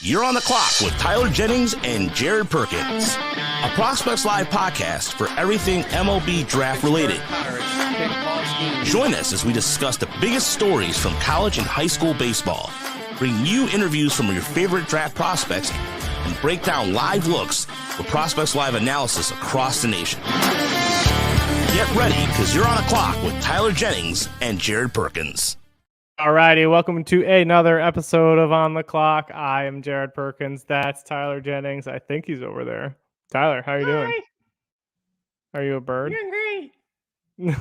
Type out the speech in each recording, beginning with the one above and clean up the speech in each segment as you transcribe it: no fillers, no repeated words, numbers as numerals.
You're on the clock with Tyler Jennings and Jared Perkins, a Prospects Live podcast for everything MLB Draft related. Join us as we discuss the biggest stories from college and high school baseball, bring you interviews from your favorite draft prospects, and break down live looks with Prospects Live analysis across the nation. Get ready, because you're on the clock with Tyler Jennings and Jared Perkins. Alrighty, welcome to another episode of On the Clock. I am Jared Perkins. That's Tyler Jennings. I think he's over there. Tyler, how are you doing? Are you a bird? Doing great.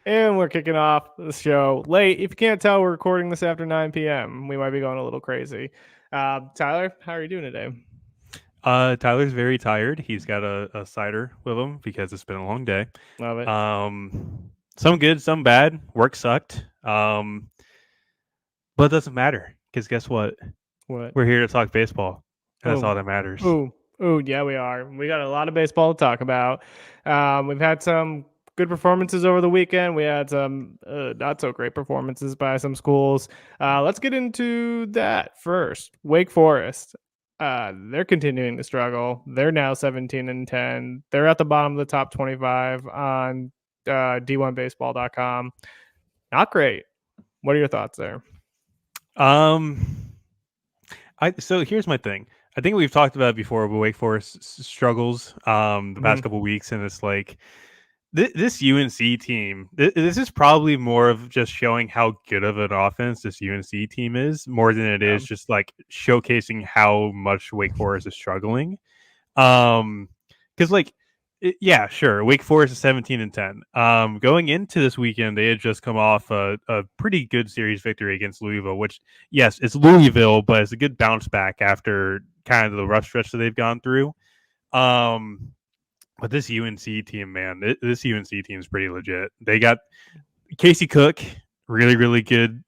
And we're kicking off the show late. If you can't tell, we're recording this after 9 p.m. We might be going a little crazy. Tyler, how are you doing today? Tyler's very tired. He's got a cider with him because it's been a long day. Love it. Some good, some bad. Work sucked. But it doesn't matter because guess what? What? We're here to talk baseball. And that's all that matters. Ooh, yeah, we are. We got a lot of baseball to talk about. We've had some good performances over the weekend. We had some not so great performances by some schools. Let's get into that first. Wake Forest. They're continuing to struggle. They're now 17-10. They're at the bottom of the top 25 on D1baseball.com. Not great. What are your thoughts there? So here's my thing. I think we've talked about it before, but Wake Forest struggles the past couple weeks, and it's like this UNC team. This is probably more of just showing how good of an offense this UNC team is, more than it is just like showcasing how much Wake Forest is struggling. Because yeah, sure. Wake Forest is 17-10. Going into this weekend, they had just come off a pretty good series victory against Louisville, which, yes, it's Louisville, but it's a good bounce back after kind of the rough stretch that they've gone through. But this UNC team, man, this UNC team is pretty legit. They got Casey Cook, really, really good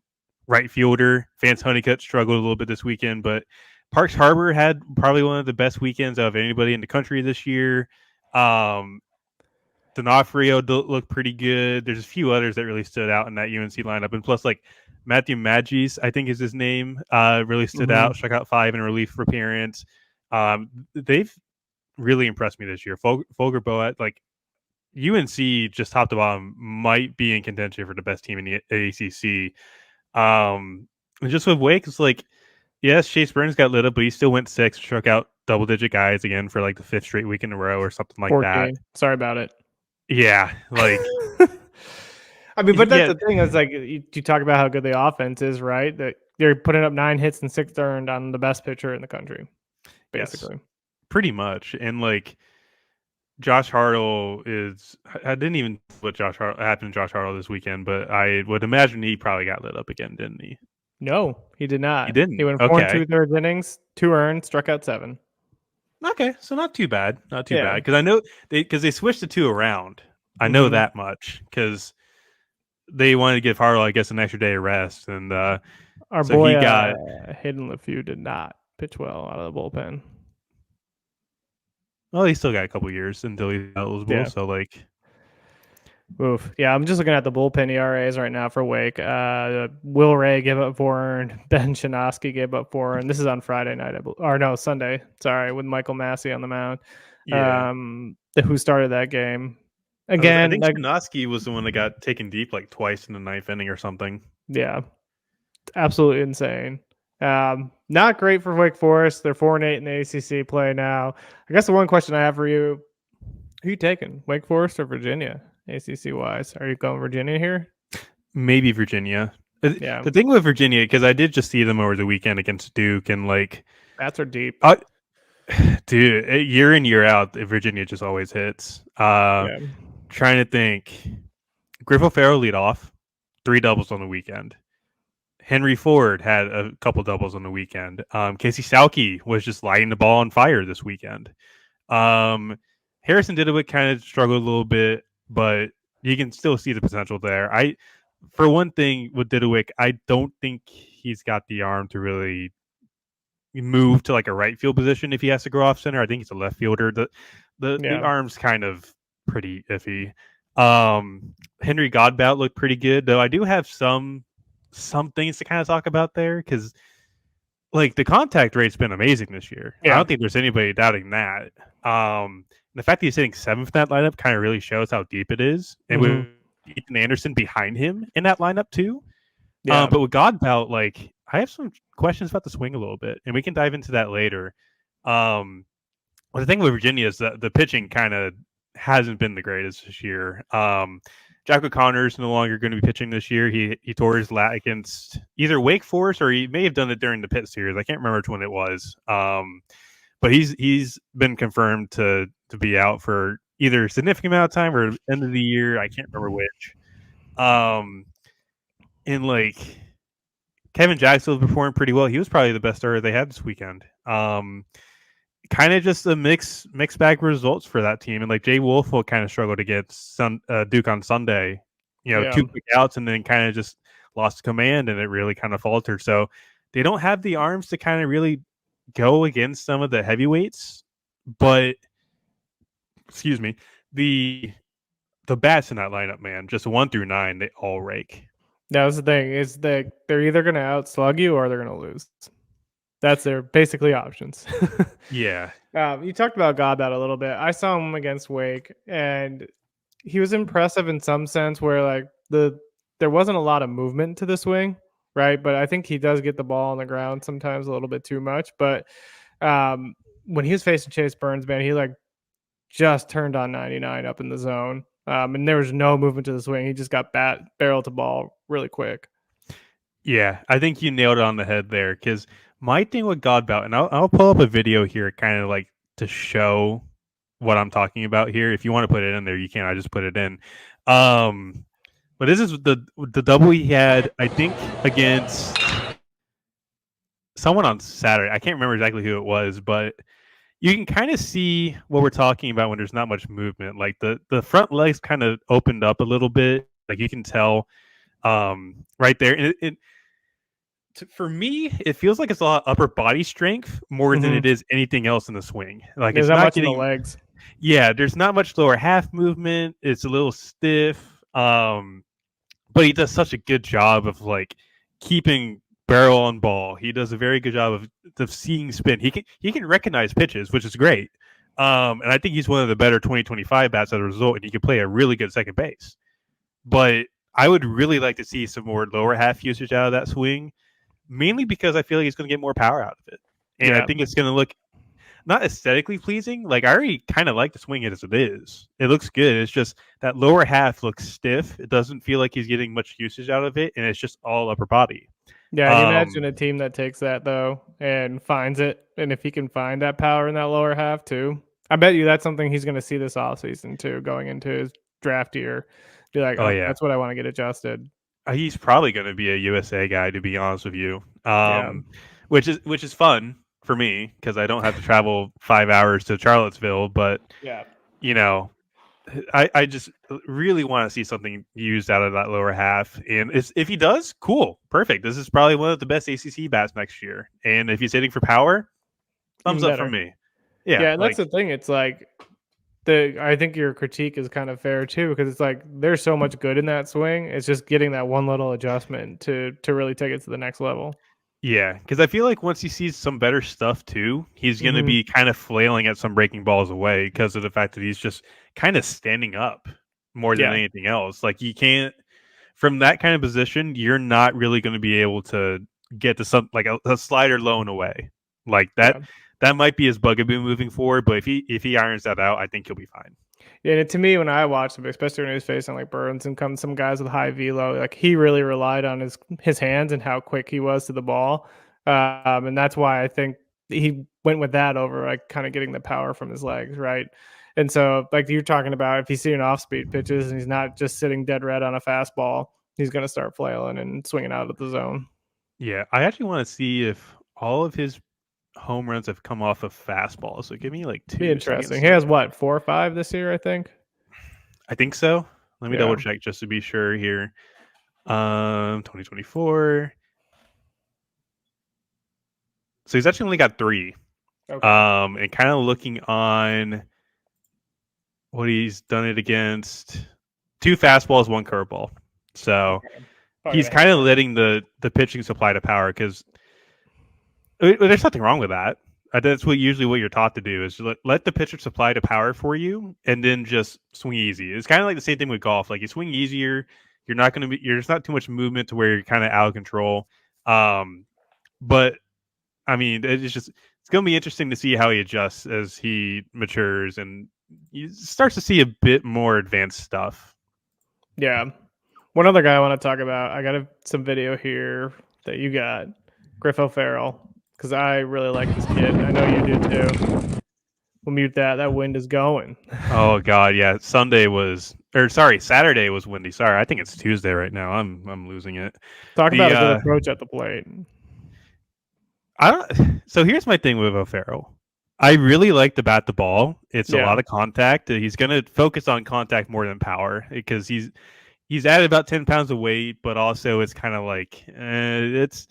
right fielder. Vance Honeycutt struggled a little bit this weekend, but Parks Harbor had probably one of the best weekends of anybody in the country this year. D'Onofrio looked pretty good. There's a few others that really stood out in that UNC lineup, and plus, like Matthew Magis, I think is his name, really stood out. Struck out 5 in a relief appearance. They've really impressed me this year. Folger Boat, like UNC, just top to bottom, might be in contention for the best team in the ACC. And just with Wake, it's like, yes, Chase Burns got lit up, but he still went 6, struck out double-digit guys again for like the 5th straight week in a row or something like that. Sorry about it. Yeah, like I mean, but that's the thing is like you talk about how good the offense is, right? That they're putting up 9 hits and 6 earned on the best pitcher in the country, basically. Yes, pretty much. And like Josh Hartle I didn't even know what happened to Josh Hartle this weekend, but I would imagine he probably got lit up again, didn't he? No, he did not. He didn't. He went 4 2/3 innings, 2 earned, struck out 7. Okay, so not too bad. Not too bad. Because I know they switched the 2 around. I know that much because they wanted to give Hartle, I guess, an extra day of rest. And our so boy, he got Hayden LeFew did not pitch well out of the bullpen. Well, he still got a couple years until he's eligible. Yeah. So like, oof. Yeah, I'm just looking at the bullpen ERAs right now for Wake. Will Ray gave up 4 earned. Ben Chinaski gave up 4 earned. This is on Friday night, Sunday. Sorry, with Michael Massey on the mound. yeah. Who started that game? Again, I think Chinaski was the one that got taken deep like twice in the 9th inning or something. Yeah, absolutely insane. Not great for Wake Forest. They're 4-8 in the ACC play now. I guess the one question I have for you: who are you taking, Wake Forest or Virginia? ACC wise, are you going Virginia here? Maybe Virginia. Yeah. The thing with Virginia, because I did just see them over the weekend against Duke, and like bats are deep. Dude, year in year out, Virginia just always hits. Trying to think, Griff O'Farrell lead off, 3 doubles on the weekend. Henry Ford had a couple doubles on the weekend. Casey Salke was just lighting the ball on fire this weekend. Harrison Didowick kind of struggled a little bit, but you can still see the potential there. For one thing, with Didowick, I don't think he's got the arm to really move to like a right field position if he has to go off center. I think he's a left fielder. The arm's kind of pretty iffy. Henry Godbout looked pretty good, though I do have some things to kind of talk about there because like the contact rate's been amazing this year. Yeah. I don't think there's anybody doubting that. The fact that he's hitting 7th in that lineup kind of really shows how deep it is. And with Ethan Anderson behind him in that lineup too. Yeah. But with Godbout, like I have some questions about the swing a little bit, and we can dive into that later. Well, the thing with Virginia is that the pitching kind of hasn't been the greatest this year. Jack O'Connor's no longer going to be pitching this year. He tore his lat against either Wake Forest or he may have done it during the Pitt series. I can't remember which one it was. But he's been confirmed to be out for either a significant amount of time or end of the year. I can't remember which. And like Kevin Jackson performed pretty well. He was probably the best starter they had this weekend. Kind of just a mixed bag results for that team. And like Jay Wolf will kind of struggle to get Duke on Sunday, 2 quick outs and then kind of just lost command and it really kind of faltered. So they don't have the arms to kind of really go against some of the heavyweights, but excuse me, the bats in that lineup, man, just 1 through 9, they all rake. That's the thing, is that they're either going to outslug you or they're going to lose. That's their basically options. Yeah. You talked about Godbout a little bit. I saw him against Wake, and he was impressive in some sense where like there wasn't a lot of movement to the swing, right? But I think he does get the ball on the ground sometimes a little bit too much. But when he was facing Chase Burns, man, he like just turned on 99 up in the zone. And there was no movement to the swing. He just got barrel to ball really quick. Yeah, I think you nailed it on the head there. Because my thing with Godbout, and I'll pull up a video here, kind of like to show what I'm talking about here. If you want to put it in there, you can. I just put it in. But this is the double he had, I think, against someone on Saturday. I can't remember exactly who it was, but you can kind of see what we're talking about when there's not much movement. Like the front legs kind of opened up a little bit. Like you can tell right there. And for me, it feels like it's a lot of upper body strength more than it is anything else in the swing. Like there's it's not much getting in the legs. Yeah, there's not much lower half movement. It's a little stiff. But he does such a good job of like keeping barrel on ball. He does a very good job of seeing spin. He can recognize pitches, which is great. And I think he's one of the better 2025 bats as a result, and he can play a really good second base. But I would really like to see some more lower half usage out of that swing, mainly because I feel like he's going to get more power out of it. And I think it's going to look not aesthetically pleasing. Like I already kind of like the swing as it is. It looks good. It's just that lower half looks stiff. It doesn't feel like he's getting much usage out of it, and it's just all upper body. Yeah, I imagine a team that takes that though and finds it, and if he can find that power in that lower half too, I bet you that's something he's going to see this offseason too, going into his draft year. Be like, oh yeah, that's what I want to get adjusted. He's probably going to be a USA guy, to be honest with you. Which is fun for me because I don't have to travel 5 hours to Charlottesville. But I just really want to see something used out of that lower half. And if he does, cool, perfect. This is probably one of the best ACC bats next year. And if he's hitting for power, thumbs up from me. Yeah, and that's the thing. It's like I think your critique is kind of fair too, because it's like there's so much good in that swing. It's just getting that one little adjustment to really take it to the next level. Yeah, because I feel like once he sees some better stuff too, he's going to be kind of flailing at some breaking balls away because of the fact that he's just kind of standing up more than anything else. Like you can't, from that kind of position, you're not really going to be able to get to some like a slider low and away like that. Yeah. That might be his bugaboo moving forward, but if he irons that out, I think he'll be fine. Yeah, and to me, when I watched him, especially when he was facing like Burns and some guys with high velo, like he really relied on his hands and how quick he was to the ball, and that's why I think he went with that over like kind of getting the power from his legs, right? And so, like you're talking about, if he's seeing off-speed pitches and he's not just sitting dead red on a fastball, he's going to start flailing and swinging out of the zone. Yeah, I actually want to see if all of his home runs have come off of fastballs. So give me like 2. Be interesting. He has what, 4 or 5 this year, I think. I think so. Let me double check just to be sure here. 2024. So he's actually only got 3. Okay. And kind of looking on what he's done it against, 2 fastballs, 1 curveball. So he's kind of letting the pitching supply to power because There's nothing wrong with that. That's usually what you're taught to do is let the pitcher supply the power for you, and then just swing easy. It's kind of like the same thing with golf. Like you swing easier, there's not too much movement to where you're kind of out of control. But I mean, it's going to be interesting to see how he adjusts as he matures and he starts to see a bit more advanced stuff. Yeah. One other guy I want to talk about. I got some video here that you got, Griff O'Farrell, because I really like this kid. I know you do too. We'll mute that. That wind is going. Oh God, yeah. Saturday was windy. Sorry, I think it's Tuesday right now. I'm losing it. Talk about a good approach at the plate. So here's my thing with O'Farrell. I really like the bat the ball. It's a lot of contact. He's going to focus on contact more than power because he's added about 10 pounds of weight, but also it's kind of like it's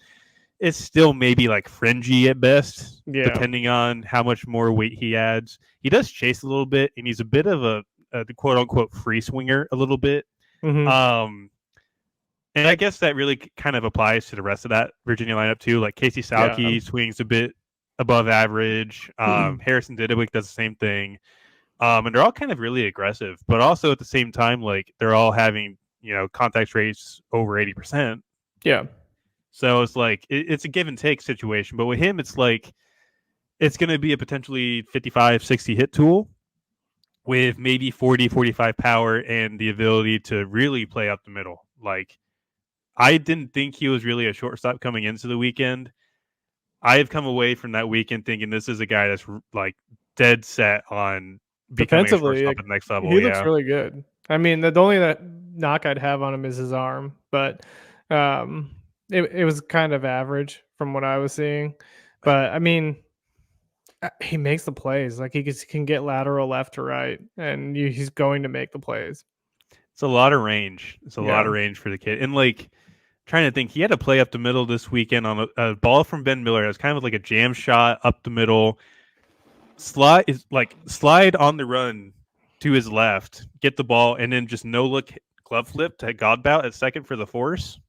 still maybe like fringy at best, depending on how much more weight he adds. He does chase a little bit, and he's a bit of a quote unquote free swinger a little bit. Mm-hmm. And I guess that really kind of applies to the rest of that Virginia lineup too. Like Casey Salke swings a bit above average. Harrison Didewick does the same thing. And they're all kind of really aggressive, but also at the same time, like they're all having, contact rates over 80%. Yeah. So it's like, it's a give and take situation. But with him, it's like, it's going to be a potentially 55, 60 hit tool with maybe 40, 45 power and the ability to really play up the middle. Like, I didn't think he was really a shortstop coming into the weekend. I have come away from that weekend thinking this is a guy that's like dead set on becoming a shortstop at the next level. He looks really good. I mean, the only knock I'd have on him is his arm, but it was kind of average from what I was seeing. But I mean, he makes the plays. Like he can get lateral left to right, and he's going to make the plays. It's a lot of range. It's a lot of range for the kid. And like, trying to think, he had a play up the middle this weekend on a ball from Ben Miller. It was kind of like a jam shot up the middle. Slide on the run to his left, get the ball, and then just no look glove flip to Godbout at second for the force.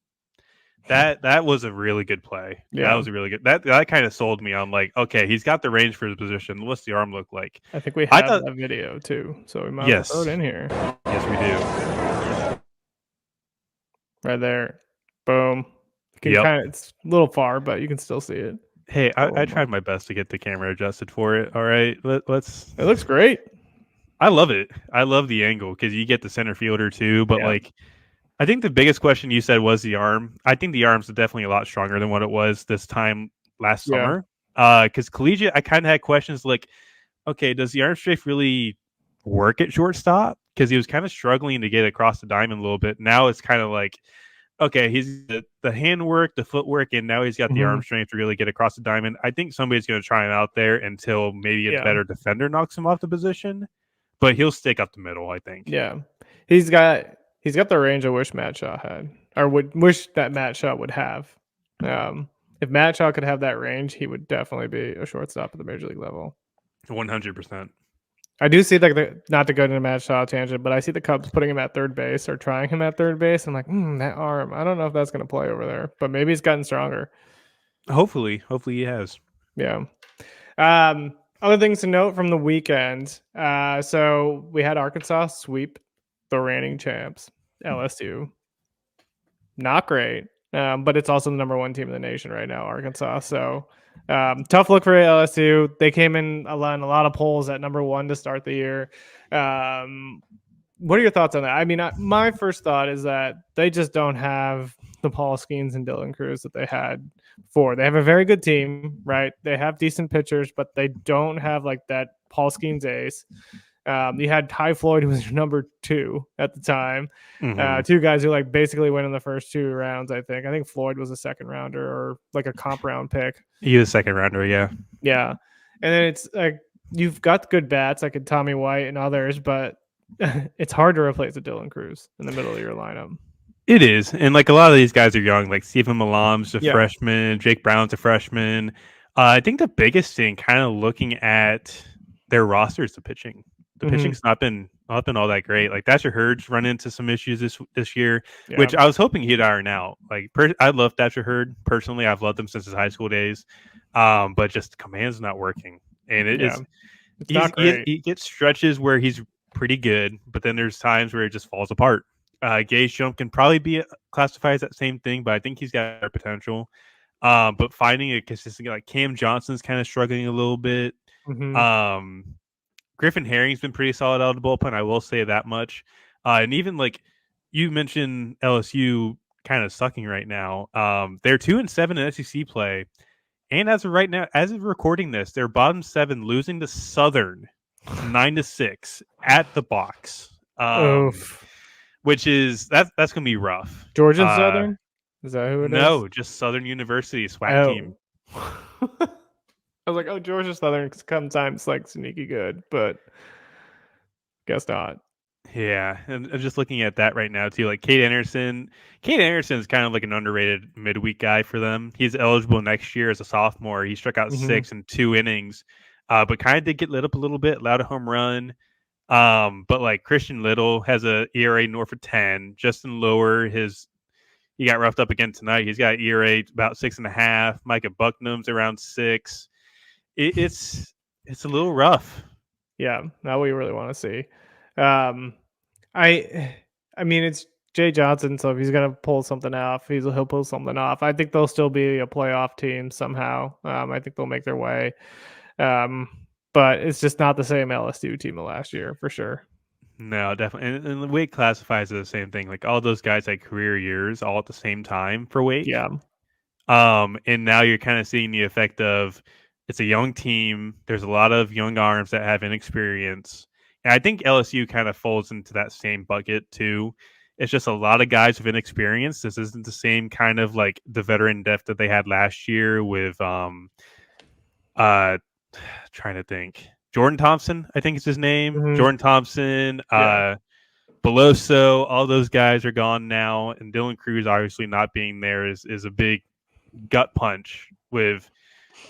That was a really good play. Yeah. That was a really good. That kind of sold me on like, okay, he's got the range for his position. What's the arm look like? I think we have that video too, so we might throw it in here. Yes, we do. Right there. Boom. It's a little far, but you can still see it. Hey, I tried my best to get the camera adjusted for it. All right, let's. It looks great. I love it. I love the angle because you get the center fielder too. But like, I think the biggest question you said was the arm. I think the arm's definitely a lot stronger than what it was this time last summer. Because collegiate, I kind of had questions like, okay, does the arm strafe really work at shortstop? Because he was kind of struggling to get across the diamond a little bit. Now it's kind of like, okay, he's the handwork, the footwork, and now he's got the arm strength to really get across the diamond. I think somebody's going to try him out there until maybe a better defender knocks him off the position. But he'll stick up the middle, I think. Yeah, he's got the range I wish Matt Shaw had, or wish that Matt Shaw would have. If Matt Shaw could have that range, he would definitely be a shortstop at the major league level. 100%. I do see not to go into Matt Shaw tangent, but I see the Cubs putting him at third base or trying him at third base. I'm like, that arm. I don't know if that's going to play over there, but maybe he's gotten stronger. Hopefully he has. Yeah. Other things to note from the weekend. So we had Arkansas sweep the reigning champs, LSU. Not great, but it's also the number one team in the nation right now, Arkansas. So tough look for LSU. They came in a lot of polls at number one to start the year. What are your thoughts on that? I mean, my first thought is that they just don't have the Paul Skeens and Dylan Cruz that they had before. They have a very good team, right? They have decent pitchers, but they don't have like that Paul Skeens ace. You had Ty Floyd, who was your number two at the time. Two guys who like basically went in the first two rounds, I think. I think Floyd was a second rounder or like a comp round pick. He was a second rounder, yeah. Yeah. And then it's like you've got good bats like a Tommy White and others, but it's hard to replace a Dylan Cruz in the middle of your lineup. It is. And like a lot of these guys are young, like Stephen Malam's a freshman, Jake Brown's a freshman. I think the biggest thing kind of looking at their roster is the pitching. The pitching's not been not been all that great. Like Thatcher Hurd's run into some issues this year, which I was hoping he'd iron out. Like I love Thatcher Hurd personally. I've loved him since his high school days, but just command's not working, and it's not great. He gets stretches where he's pretty good, but then there's times where it just falls apart. Gage Jump can probably be classified as that same thing, but I think he's got potential. But finding a consistent, like Cam Johnson's kind of struggling a little bit. Mm-hmm. Griffin Herring's been pretty solid out of the bullpen. I will say that much. And even like you mentioned LSU kind of sucking right now. They're 2-7 in SEC play. And as of right now, as of recording this, they're bottom 7 losing to Southern 9-6 at the box. Which is that's gonna be rough. Georgia Southern? Is that who it is? No, just Southern University SWAT team. I was like, Georgia Southern sometimes like sneaky good, but guess not. Yeah, and I'm just looking at that right now too. Like Cade Anderson is kind of like an underrated midweek guy for them. He's eligible next year as a sophomore. He struck out 6 in 2 innings, but kind of did get lit up a little bit, allowed a home run. But like Christian Little has a ERA north of 10. Justin Lower, he got roughed up again tonight. He's got ERA about 6.5. Micah Bucknam's around 6. It's a little rough. Yeah, not what you really want to see. I mean, it's Jay Johnson, so if he's gonna pull something off, he'll pull something off. I think they'll still be a playoff team somehow. I think they'll make their way. But it's just not the same LSU team of last year for sure. No, definitely. And the Wake classifies as the same thing. Like all those guys had career years all at the same time for Wake. Yeah. And now you're kind of seeing the effect of it's a young team. There's a lot of young arms that have inexperience. And I think LSU kind of falls into that same bucket too. It's just a lot of guys with inexperience. This isn't the same kind of like the veteran depth that they had last year with trying to think. Jordan Thompson, I think is his name. Mm-hmm. Jordan Thompson, Beloso, all those guys are gone now. And Dylan Cruz obviously not being there is a big gut punch with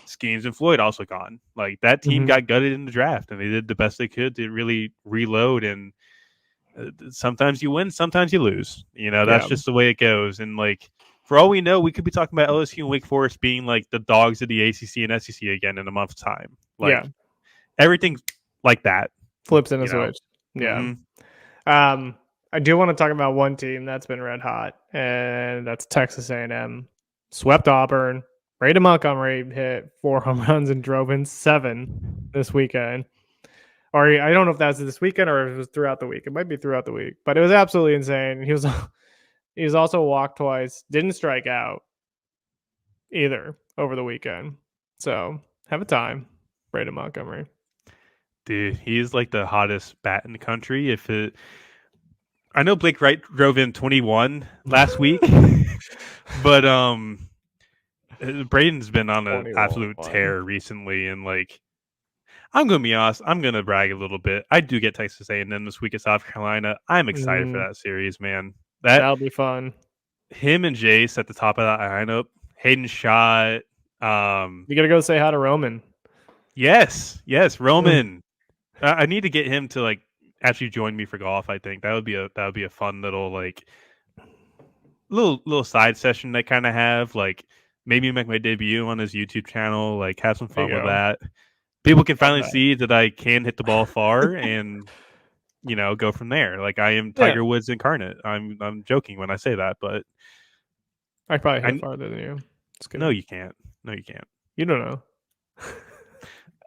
Skeens and Floyd also gone. Like that team got gutted in the draft and they did the best they could to really reload. And sometimes you win, sometimes you lose. You know, that's just the way it goes. And like, for all we know, we could be talking about LSU and Wake Forest being like the dogs of the ACC and SEC again in a month's time. Like everything like that flips in a switch. Yeah. I do want to talk about one team that's been red hot, and that's Texas A&M. Swept Auburn. Braden Montgomery hit 4 home runs and drove in 7 this weekend. Or I don't know if that's this weekend or if it was throughout the week. It might be throughout the week, but it was absolutely insane. He was also walked twice, didn't strike out either over the weekend. So have a time, Braden Montgomery. Dude, he's like the hottest bat in the country. I know Blake Wright drove in 21 last week, but Braden's been on an absolute tear recently, and like I'm gonna be honest, I'm gonna brag a little bit. I do get Texas A&M this week at South Carolina. I'm excited for that series, man. That'll be fun. Him and Jace at the top of that lineup. Hayden Schott. You gotta go say hi to Roman. Yes, Roman. I need to get him to like actually join me for golf. I think that would be a fun little like little side session they kind of have. Like maybe make my debut on his YouTube channel. Like have some fun with that. People can finally see that I can hit the ball far and go from there. Like I am Tiger Woods incarnate. I'm joking when I say that, but I probably hit farther than you. No, you can't. You don't know.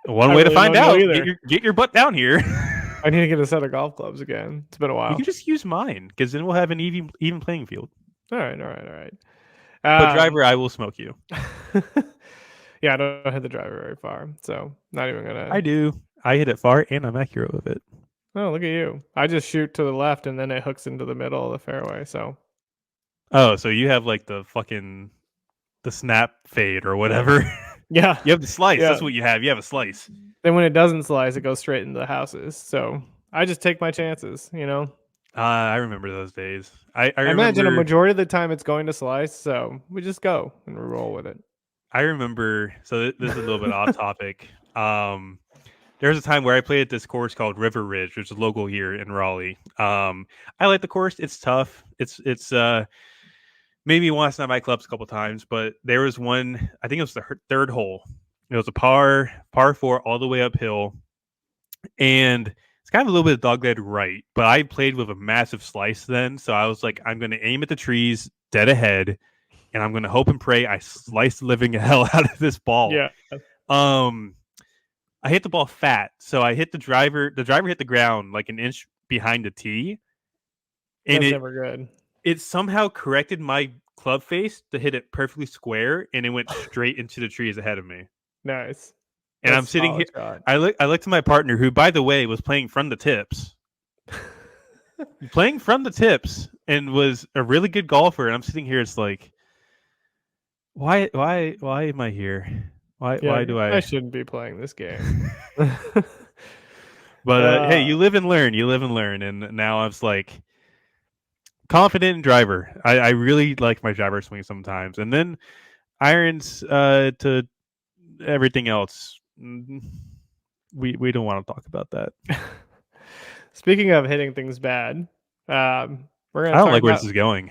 One way to find out. Get your butt down here. I need to get a set of golf clubs again. It's been a while. You can just use mine because then we'll have an even playing field. All right. But driver, I will smoke you. Yeah, I don't hit the driver very far, so not even gonna. I do. I hit it far, and I'm accurate with it. Oh, look at you! I just shoot to the left, and then it hooks into the middle of the fairway. So. Oh, so you have like the snap fade or whatever. Yeah. You have the slice. Yeah. That's what you have. You have a slice. Then when it doesn't slice, it goes straight into the houses. So I just take my chances, I remember those days. I imagine a majority of the time it's going to slice, so we just go and we roll with it. I remember, so this is a little bit off topic. There's a time where I played at this course called River Ridge, which is local here in Raleigh. I like the course. It's tough. It's made me want to snap my clubs a couple times, but there was one. I think it was the third hole. It was a par 4 all the way uphill, and it's kind of a little bit of dogleg right. But I played with a massive slice then, so I was like, I'm going to aim at the trees dead ahead, and I'm going to hope and pray I slice the living hell out of this ball. Yeah. I hit the ball fat, so I hit the driver. The driver hit the ground like an inch behind the tee, and That's never good. It somehow corrected my club face to hit it perfectly square, and it went straight into the trees ahead of me. Nice. And I'm sitting here. I looked to my partner, who, by the way, was playing from the tips, and was a really good golfer. And I'm sitting here. It's like, why am I here? Why do I? I shouldn't be playing this game. But hey, you live and learn. And now I was like, confident in driver. I really like my driver swing sometimes, and then irons to everything else. We don't want to talk about that. Speaking of hitting things bad, we're gonna. I don't like where this is going.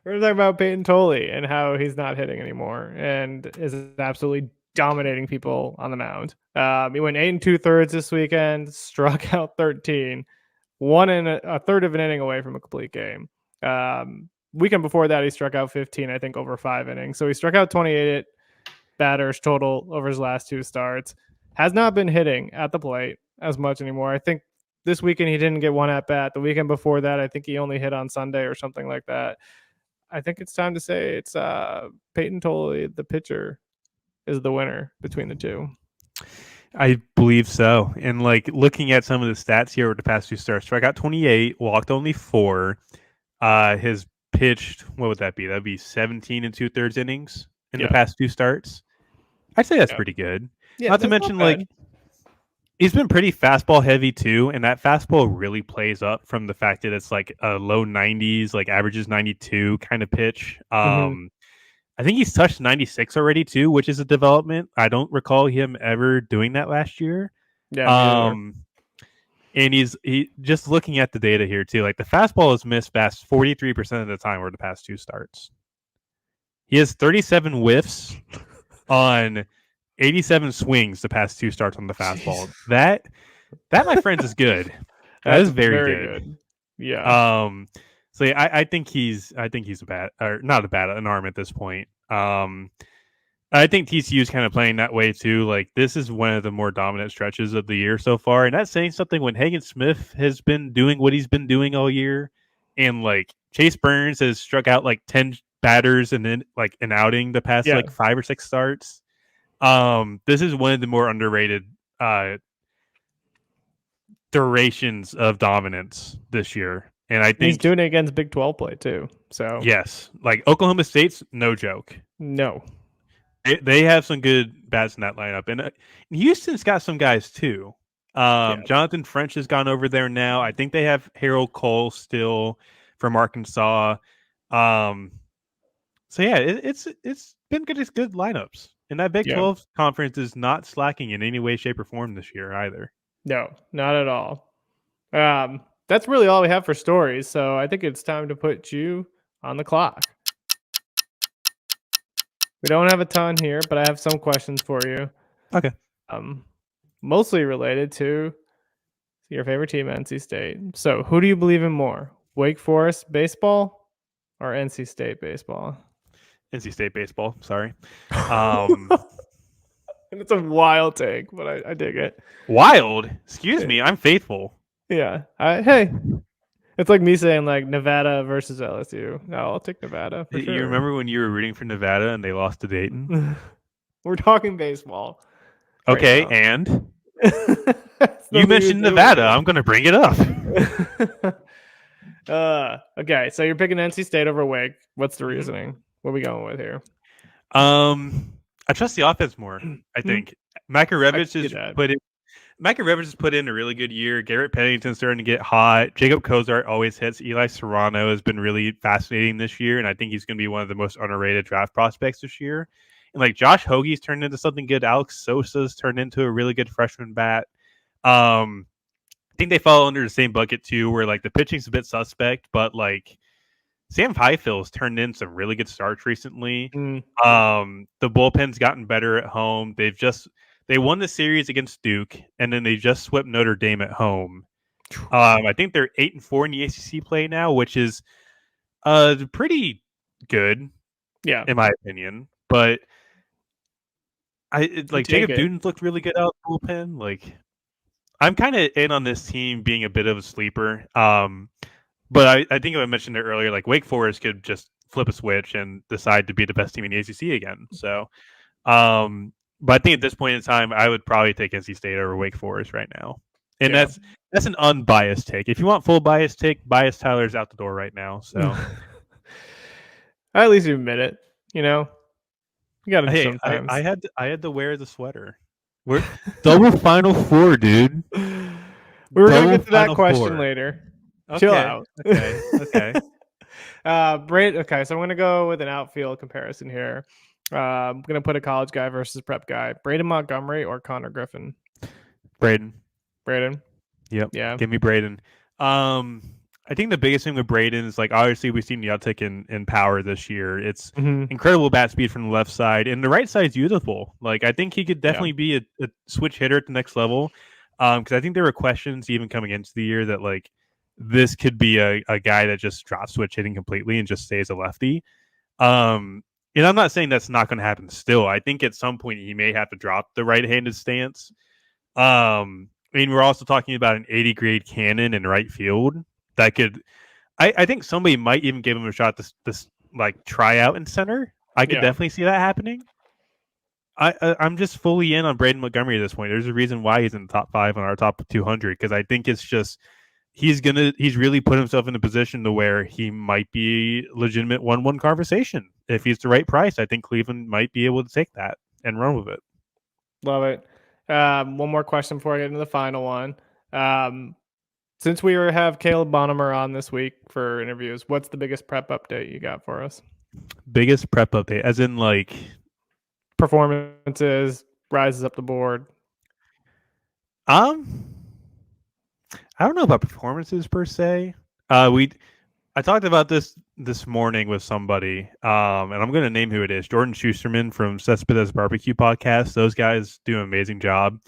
We're gonna talk about Payton Tolle and how he's not hitting anymore and is absolutely dominating people on the mound. He went 8 2/3 this weekend, struck out 13, won in a third of an inning away from a complete game. Weekend before that, he struck out 15, I think, over 5 innings. So he struck out 28 batters total over his last 2 starts. Has not been hitting at the plate as much anymore. I think this weekend he didn't get one at bat. The weekend before that, I think he only hit on Sunday or something like that. I think it's time to say it's Payton Tolle, the pitcher, is the winner between the two. I believe so. And like looking at some of the stats here over the past 2 starts, struck out 28, walked only 4. His pitched, what would that be? That'd be 17 2/3 innings in the past 2 starts. I'd say that's pretty good. Yeah, not to mention, like, he's been pretty fastball heavy too, and that fastball really plays up from the fact that it's like a low 90s, like averages 92 kind of pitch. I think he's touched 96 already too, which is a development. I don't recall him ever doing that last year. Yeah. And he just looking at the data here too, like the fastball is missed fast 43% of the time over the past 2 starts. He has 37 whiffs on 87 swings the past 2 starts on the fastball. That my friends is good. That is very good. Yeah. So yeah, I think he's a bad, or not a bad, an arm at this point. I think TCU is kind of playing that way too. Like, this is one of the more dominant stretches of the year so far, and that's saying something when Hagen Smith has been doing what he's been doing all year, and like Chase Burns has struck out like 10 batters and then like an outing the past like 5 or 6 starts. This is one of the more underrated durations of dominance this year. And I think he's doing it against Big 12 play too. So yes, like Oklahoma State's no joke. No, they have some good bats in that lineup, and Houston's got some guys too. Jonathan French has gone over there now. I think they have Harold Cole still from Arkansas. So yeah, it's been good. It's good lineups, and that Big 12 conference is not slacking in any way, shape, or form this year either. No, not at all. That's really all we have for stories. So I think it's time to put you on the clock. We don't have a ton here, but I have some questions for you. Okay. Mostly related to your favorite team, NC State. So who do you believe in more, Wake Forest baseball or NC State baseball? NC State baseball. Sorry. It's a wild take, but I dig it. Wild? Excuse me. I'm faithful. Yeah. Hey, it's like me saying like Nevada versus LSU. No, I'll take Nevada. For sure. You remember when you were rooting for Nevada and they lost to Dayton? We're talking baseball. Okay, right, and you mentioned Nevada. I'm going to bring it up. Okay, so you're picking NC State over Wake. What's the reasoning? What are we going with here? I trust the offense more. I think Makarevich has put in a really good year. Garrett Pennington's starting to get hot. Jacob Cozart always hits. Eli Serrano has been really fascinating this year, and I think he's going to be one of the most underrated draft prospects this year. And like Josh Hoagie's turned into something good. Alex Sosa's turned into a really good freshman bat. I think they fall under the same bucket too, where like the pitching's a bit suspect, but like Sam Highfield's turned in some really good starts recently. The bullpen's gotten better at home. They won the series against Duke, and then they just swept Notre Dame at home. I think they're 8-4 in the ACC play now, which is pretty good, in my opinion. But Jacob Duden's looked really good out of the bullpen. Like, I'm kind of in on this team being a bit of a sleeper. But I think I mentioned it earlier. Like Wake Forest could just flip a switch and decide to be the best team in the ACC again. So, but I think at this point in time, I would probably take NC State over Wake Forest right now. And that's an unbiased take. If you want full biased take, Bias Tyler's out the door right now. So at least you admit it. You know, you got to sometimes. I had to wear the sweater. We're double Final Four, dude. We were gonna get to that question later. Okay. Chill out. Okay. Okay, so I'm gonna go with an outfield comparison here. I'm gonna put a college guy versus prep guy. Braden Montgomery or Connor Griffin? Braden. Yep. Yeah. Give me Braden. I think the biggest thing with Braden is like obviously we've seen the uptick in power this year. It's incredible bat speed from the left side, and the right side's usable. Like I think he could definitely be a switch hitter at the next level. Because I think there were questions even coming into the year that like this could be a guy that just drops switch hitting completely and just stays a lefty. And I'm not saying that's not going to happen still. I think at some point he may have to drop the right-handed stance. I mean, we're also talking about an 80-grade cannon in right field that could I think somebody might even give him a shot this like try out in center. I could definitely see that happening. I'm just fully in on Braden Montgomery at this point. There's a reason why he's in the top 5 on our top 200 because I think it's just he's really put himself in a position to where he might be legitimate 1-1 conversation. If he's the right price, I think Cleveland might be able to take that and run with it. Love it. One more question before I get into the final one. Since we have Caleb Bonemer on this week for interviews, what's the biggest prep update you got for us? Biggest prep update, as in like performances, rises up the board. I don't know about performances per se. I talked about this morning with somebody, and I'm going to name who it is. Jordan Schusterman from Cespedes Barbecue Podcast. Those guys do an amazing job.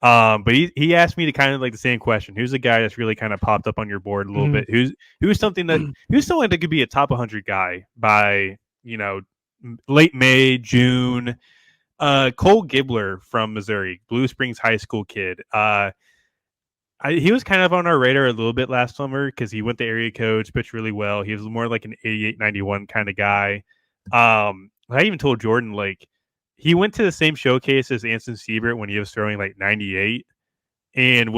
But he asked me to kind of like the same question. Who's a guy that's really kind of popped up on your board a little bit? Who's someone that could be a top 100 guy by, late May, June? Cole Gibbler from Missouri, Blue Springs High School kid. He was kind of on our radar a little bit last summer because he went to area coach, pitched really well. He was more like an 88, 91 kind of guy. I even told Jordan, like, he went to the same showcase as Anson Siebert when he was throwing like 98. And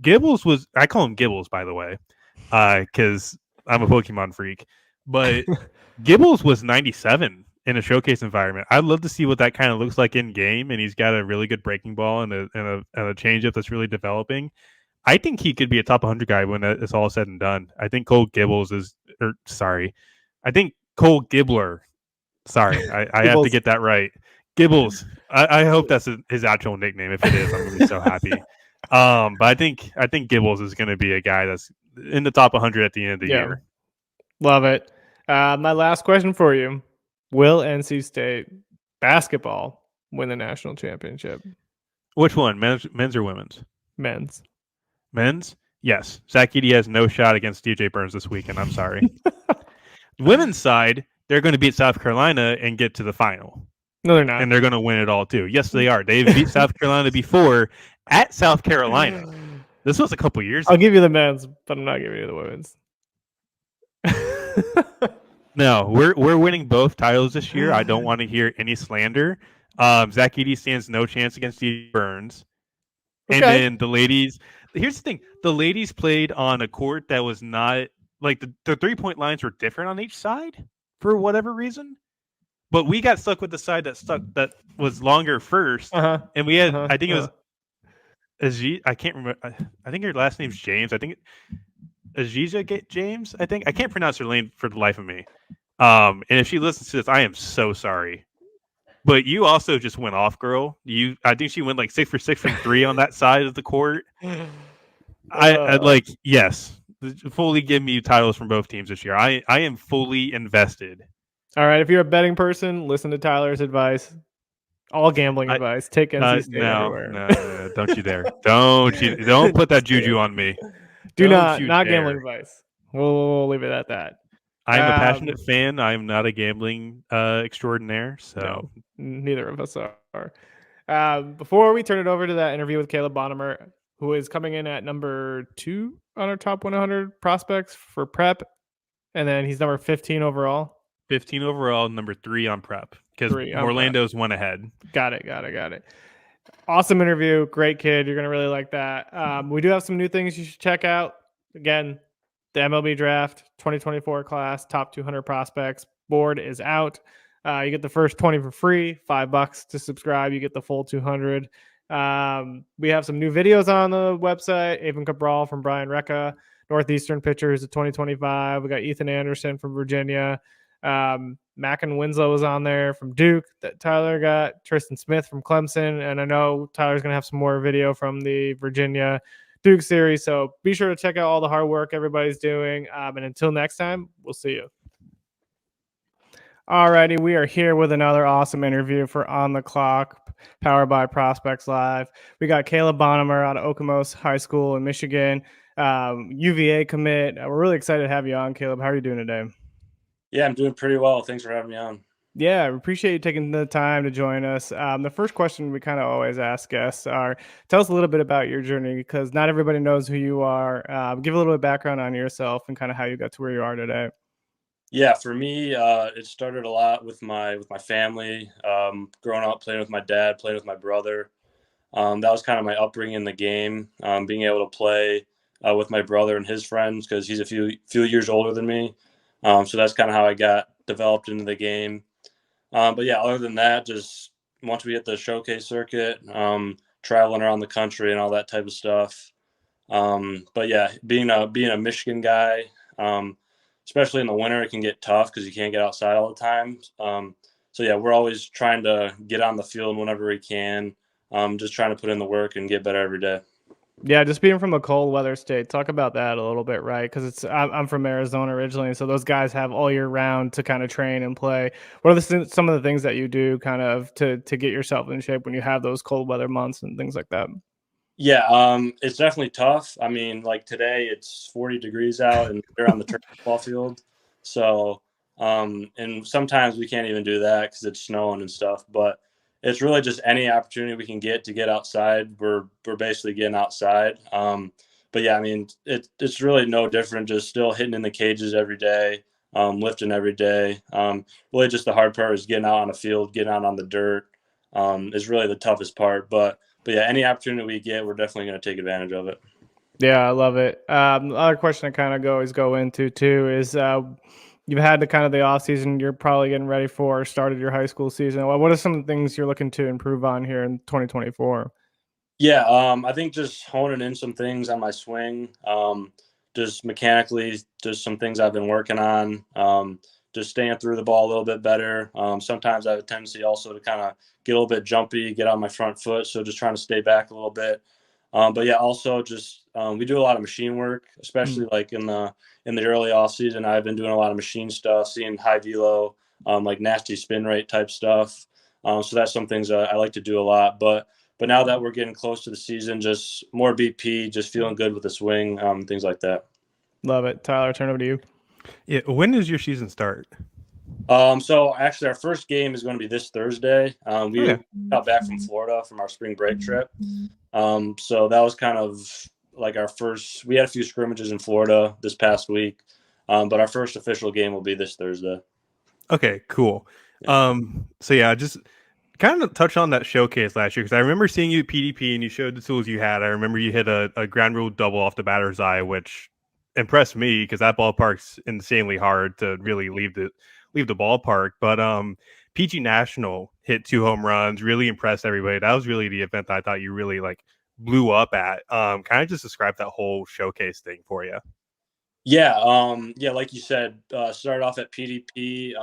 Gibbles was, I call him Gibbles, by the way, because I'm a Pokemon freak. But Gibbles was 97 in a showcase environment. I'd love to see what that kind of looks like in game. And he's got a really good breaking ball and a changeup that's really developing. I think he could be a top 100 guy when it's all said and done. I think Cole Gibbler. Sorry, I have to get that right. Gibbles. I hope that's his actual nickname. If it is, I'm going to be so happy. But I think Gibbles is going to be a guy that's in the top 100 at the end of the year. Love it. My last question for you. Will NC State basketball win the national championship? Which one, men's or women's? Men's. Men's? Yes. Zach Edey has no shot against DJ Burns this weekend. I'm sorry. Women's side, they're going to beat South Carolina and get to the final. No, they're not. And they're going to win it all, too. Yes, they are. They've beat South Carolina before at South Carolina. This was a couple years ago. I'll give you the men's, but I'm not giving you the women's. No, we're winning both titles this year. I don't want to hear any slander. Zach Edey stands no chance against DJ Burns. And then the ladies, here's the thing. The ladies played on a court that was not, like, the 3-point lines were different on each side for whatever reason. But we got stuck with the side that was longer first. And we had, I think it was, I can't remember. I think her last name's James. I think Aziza James, I think. I can't pronounce her name for the life of me. And if she listens to this, I am so sorry. But you also just went off, girl. I think she went like 6 for 6 from 3 on that side of the court. I like, yes, fully give me titles from both teams this year. I am fully invested. All right, if you're a betting person, listen to Tyler's advice. All gambling advice. Take NC State everywhere. No, don't you dare. Don't put that juju on me. Not gambling advice. We'll leave it at that. I'm a passionate fan. I'm not a gambling extraordinaire. So no, neither of us are. Before we turn it over to that interview with Caleb Bonemer, who is coming in at number 2 on our top 100 prospects for prep, and then he's number 15 overall. 15 overall, number 3 on prep, because Orlando's one ahead. Got it. Awesome interview. Great kid. You're going to really like that. We do have some new things you should check out. Again, the MLB Draft 2024 class, top 200 prospects board is out. You get the first 20 for free, $5 to subscribe. You get the full 200. We have some new videos on the website. Avon Cabral from Brian Recca, Northeastern pitchers of 2025. We got Ethan Anderson from Virginia. Mackin Winslow was on there from Duke that Tyler got. Tristan Smith from Clemson. And I know Tyler's going to have some more video from the Virginia Duke series. So be sure to check out all the hard work everybody's doing. And until next time, we'll see you. Alrighty, we are here with another awesome interview for On the Clock, powered by Prospects Live. We got Caleb Bonemer out of Okemos High School in Michigan, UVA commit. We're really excited to have you on, Caleb. How are you doing today? Yeah, I'm doing pretty well. Thanks for having me on. Yeah, I appreciate you taking the time to join us. The first question we kind of always ask guests are, tell us a little bit about your journey, because not everybody knows who you are. Give a little bit of background on yourself and kind of how you got to where you are today. Yeah, for me, it started a lot with my family. Growing up, playing with my dad, playing with my brother. That was kind of my upbringing in the game. Being able to play with my brother and his friends, because he's a few years older than me. So that's kind of how I got developed into the game. But yeah, other than that, just once we hit the showcase circuit, traveling around the country and all that type of stuff. But yeah, being a Michigan guy. Especially in the winter, it can get tough because you can't get outside all the time. So, yeah, we're always trying to get on the field whenever we can, just trying to put in the work and get better every day. Yeah, just being from a cold weather state, talk about that a little bit, right? Because I'm from Arizona originally, so those guys have all year round to kind of train and play. What are some of the things that you do kind of to get yourself in shape when you have those cold weather months and things like that? Yeah, it's definitely tough. I mean, like today it's 40 degrees out and they're on the ball field. So, and sometimes we can't even do that because it's snowing and stuff. But it's really just any opportunity we can get to get outside. We're basically getting outside. But yeah, I mean, it's really no different. Just still hitting in the cages every day, lifting every day. Really, just the hard part is getting out on the field, getting out on the dirt. Is really the toughest part. But yeah, any opportunity we get, we're definitely going to take advantage of it. Yeah, I love it. The other question I kind of always go into too is you've had the off season you're probably getting ready for, started your high school season. What are some of the things you're looking to improve on here in 2024? Yeah, I think just honing in some things on my swing, just mechanically, just some things I've been working on. Just staying through the ball a little bit better. Sometimes I have a tendency also to kind of get a little bit jumpy, get on my front foot. So just trying to stay back a little bit. But yeah, also just we do a lot of machine work, especially like in the early off season. I've been doing a lot of machine stuff, seeing high velo, like nasty spin rate type stuff. So that's some things I like to do a lot. But now that we're getting close to the season, just more BP, just feeling good with the swing, things like that. Love it. Tyler, turn over to you. Yeah, when does your season start? So actually our first game is going to be this Thursday. We got back from Florida from our spring break trip. So that was kind of like our first, we had a few scrimmages in Florida this past week. But our first official game will be this Thursday. Okay, cool. So yeah, just kind of touch on that showcase last year, because I remember seeing you at PDP and you showed the tools you had. I remember you hit a ground rule double off the batter's eye, which impressed me because that ballpark's insanely hard to really leave the ballpark. But PG National hit 2 home runs, really impressed everybody. That was really the event that I thought you really blew up at. Kind of just describe that whole showcase thing for you. Yeah, like you said, started off at PDP.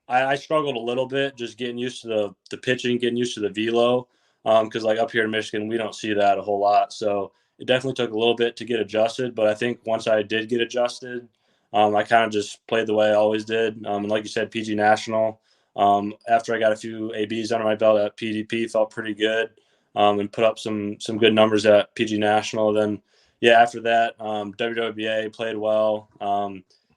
I struggled a little bit just getting used to the pitching, getting used to the velo, because like up here in Michigan, we don't see that a whole lot. So it definitely took a little bit to get adjusted. But I think once I did get adjusted, I kind of just played the way I always did. And like you said, PG National. After I got a few ABs under my belt at PDP, felt pretty good, and put up some good numbers at PG National. Then, yeah, after that, WWBA played well.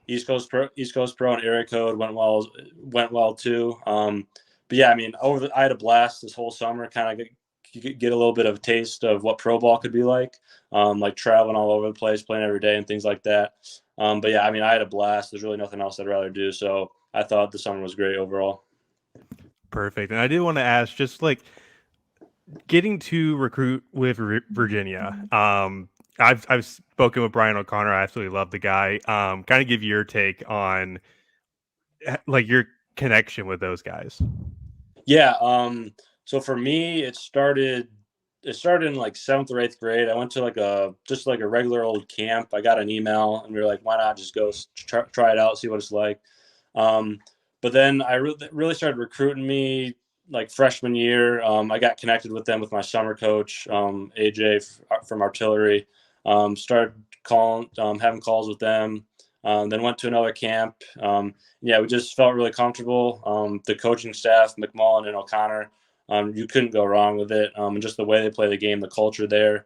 East Coast Pro and area code went well too. But yeah, I mean, I had a blast this whole summer. Kind of get a little bit of a taste of what pro ball could be like traveling all over the place, playing every day, and things like that. But yeah, I mean, I had a blast. There's really nothing else I'd rather do. So I thought the summer was great overall. Perfect. And I did want to ask, just like getting to recruit with Virginia. I've spoken with Brian O'Connor. I absolutely love the guy. Kind of give your take on like your connection with those guys. Yeah. So for me, it started in like 7th or 8th grade. I went to just like a regular old camp. I got an email and we were like, why not just go try it out, see what it's like. But then I really started recruiting me like freshman year. I got connected with them with my summer coach, AJ from artillery. Started having calls with them. Then went to another camp. Yeah, we just felt really comfortable. The coaching staff, McMullen and O'Connor, you couldn't go wrong with it. And just the way they play the game, the culture there,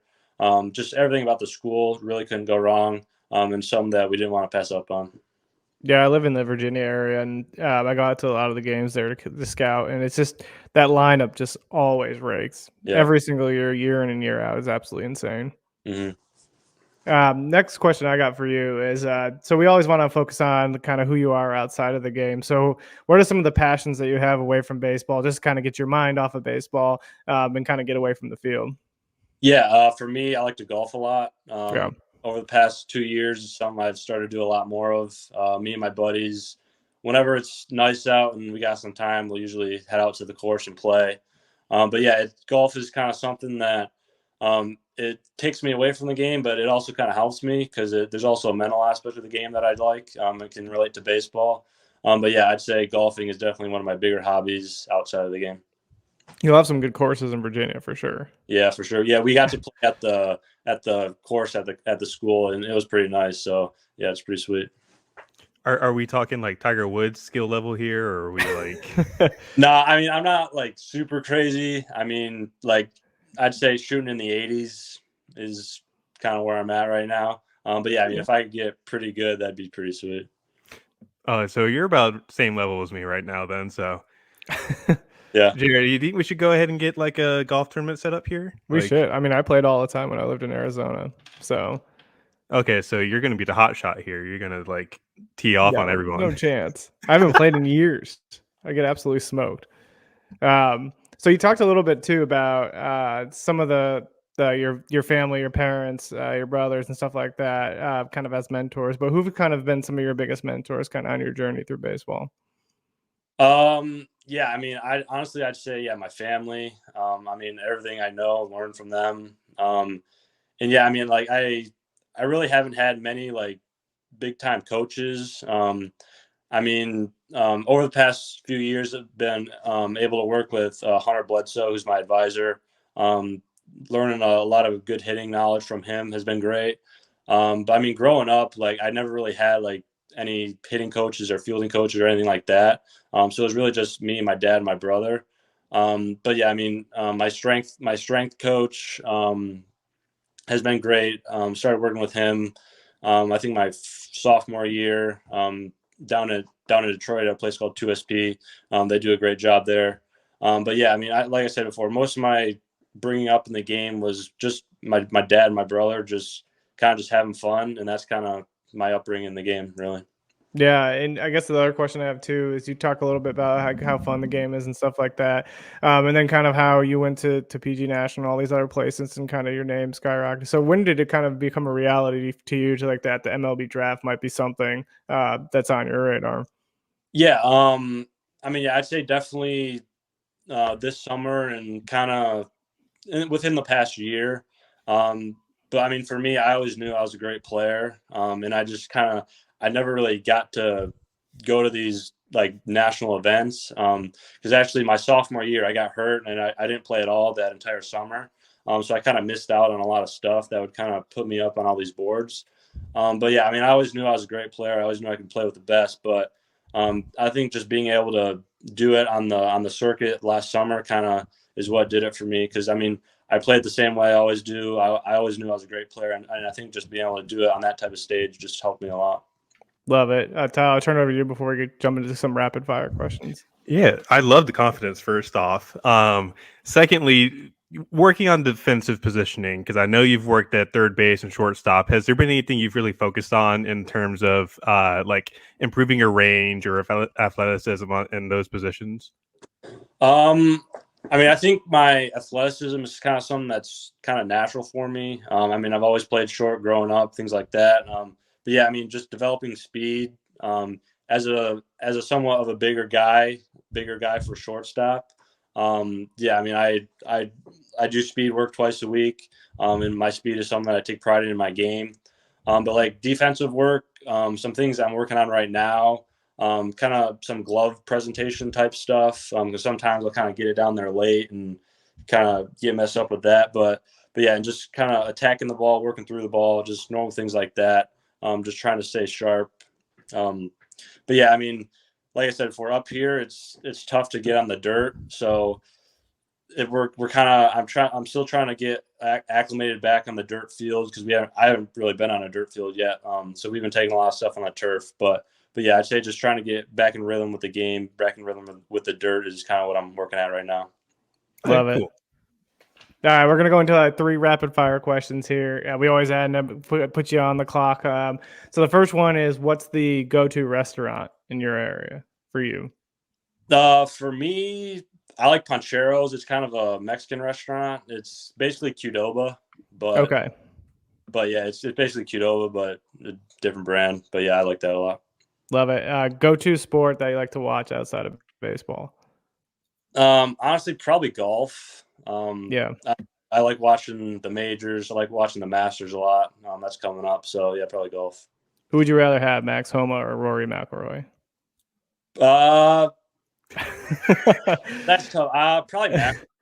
just everything about the school really couldn't go wrong. And some that we didn't want to pass up on. Yeah, I live in the Virginia area, and I got to a lot of the games there to scout, and it's just that lineup just always rakes. Yeah. Every single year in and year out is absolutely insane. Mm-hmm. Next question I got for you is, so we always want to focus on kind of who you are outside of the game. So what are some of the passions that you have away from baseball, just kind of get your mind off of baseball and kind of get away from the field? Yeah, for me, I like to golf a lot. Yeah. Over the past 2 years, it's something I've started to do a lot more of. Me and my buddies, whenever it's nice out and we got some time, we'll usually head out to the course and play. But yeah, golf is kind of something that it takes me away from the game, but it also kind of helps me because there's also a mental aspect of the game that I like. It can relate to baseball. But yeah, I'd say golfing is definitely one of my bigger hobbies outside of the game. You'll have some good courses in Virginia for sure. Yeah, for sure. Yeah, we got to play at the course at the school, and it was pretty nice. So yeah, it's pretty sweet. Are we talking like Tiger Woods skill level here, or are we like? No, I mean, I'm not like super crazy. I mean, like I'd say shooting in the 80s is kind of where I'm at right now. But yeah, I mean, if I could get pretty good, that'd be pretty sweet. So you're about the same level as me right now, then. So. Yeah. Jared, do you think we should go ahead and get like a golf tournament set up here? We should. I mean, I played all the time when I lived in Arizona. So. Okay, so you're going to be the hot shot here. You're going to like tee off on everyone. No chance. I haven't played in years. I get absolutely smoked. So you talked a little bit too about some of your family, your parents, your brothers and stuff like that, kind of as mentors, but who've kind of been some of your biggest mentors kind of on your journey through baseball? Yeah, I mean, I'd say, yeah, my family. I mean, everything I know, learned from them. And yeah, I mean, like I really haven't had many like big time coaches. I mean, over the past few years, I've been able to work with Hunter Bledsoe, who's my advisor. Learning a lot of good hitting knowledge from him has been great. But I mean, growing up, like I never really had like any hitting coaches or fielding coaches or anything like that. So it was really just me, my dad, and my brother. But yeah, I mean, my strength coach has been great. Started working with him. I think my sophomore year down in Detroit at a place called 2SP. They do a great job there. But yeah, I mean, like I said before, most of my bringing up in the game was just my dad and my brother just kind of just having fun, and that's kind of my upbringing in the game, really. Yeah, and I guess the other question I have too is you talk a little bit about how fun the game is and stuff like that, and then kind of how you went to PG National, all these other places, and kind of your name skyrocketed. So when did it kind of become a reality to you to like that the MLB draft might be something that's on your radar? Yeah, I mean, yeah, I'd say definitely this summer and kind of within the past year. But I mean, for me, I always knew I was a great player, and I just I never really got to go to these like national events. Because actually my sophomore year I got hurt and I didn't play at all that entire summer. So I kind of missed out on a lot of stuff that would kind of put me up on all these boards. But yeah, I mean, I always knew I was a great player. I always knew I could play with the best. But I think just being able to do it on the circuit last summer kind of is what did it for me. Because I mean, I played the same way I always do. I always knew I was a great player, and I think just being able to do it on that type of stage just helped me a lot. Love it. Tyler, I'll turn it over to you before we jump into some rapid fire questions. Yeah, I love the confidence, first off. Secondly, working on defensive positioning, because I know you've worked at third base and shortstop. Has there been anything you've really focused on in terms of like improving your range or athleticism in those positions? I mean, I think my athleticism is kind of something that's kind of natural for me. I mean, I've always played short growing up, things like that. But yeah, I mean, just developing speed as a somewhat of a bigger guy for shortstop. Yeah, I mean, I do speed work twice a week, and my speed is something that I take pride in my game. But like defensive work, some things I'm working on right now. Kind of some glove presentation type stuff. Because sometimes I'll kind of get it down there late and kind of get messed up with that. But yeah, and just kind of attacking the ball, working through the ball, just normal things like that. Just trying to stay sharp. But yeah, I mean, like I said, if we're up here, it's tough to get on the dirt. So I'm still trying to get acclimated back on the dirt field because I haven't really been on a dirt field yet. So we've been taking a lot of stuff on the turf, but yeah, I'd say just trying to get back in rhythm with the game, back in rhythm with the dirt is kind of what I'm working at right now. Love it. Cool. All right, we're going to go into 3 rapid fire questions here. We always add and put you on the clock. So the first one is, what's the go-to restaurant in your area for you? For me, I like Pancheros. It's kind of a Mexican restaurant. It's basically Qdoba, but okay. But yeah, it's basically Qdoba, but a different brand. But yeah, I like that a lot. Love it. Go-to sport that you like to watch outside of baseball? Honestly, probably golf. Yeah. I like watching the majors. I like watching the Masters a lot. That's coming up. So yeah, probably golf. Who would you rather have, Max Homa or Rory McIlroy? That's tough. Probably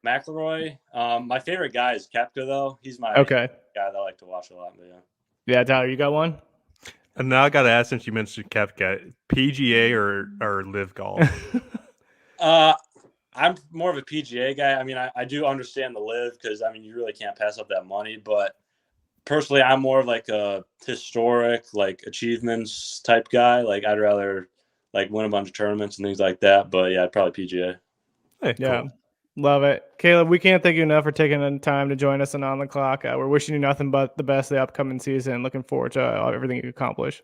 McIlroy. My favorite guy is Koepka, though. He's my guy that I like to watch a lot. But yeah. Yeah, Tyler, you got one? And now I got to ask, since you mentioned Koepka, PGA or Live Golf? I'm more of a PGA guy. I mean, I do understand the Live because, I mean, you really can't pass up that money. But personally, I'm more of like a historic, like achievements type guy. Like I'd rather like win a bunch of tournaments and things like that. But yeah, probably PGA. Hey, yeah. Cool. Love it. Caleb, we can't thank you enough for taking the time to join us and On the Clock. We're wishing you nothing but the best of the upcoming season. Looking forward to everything you accomplish.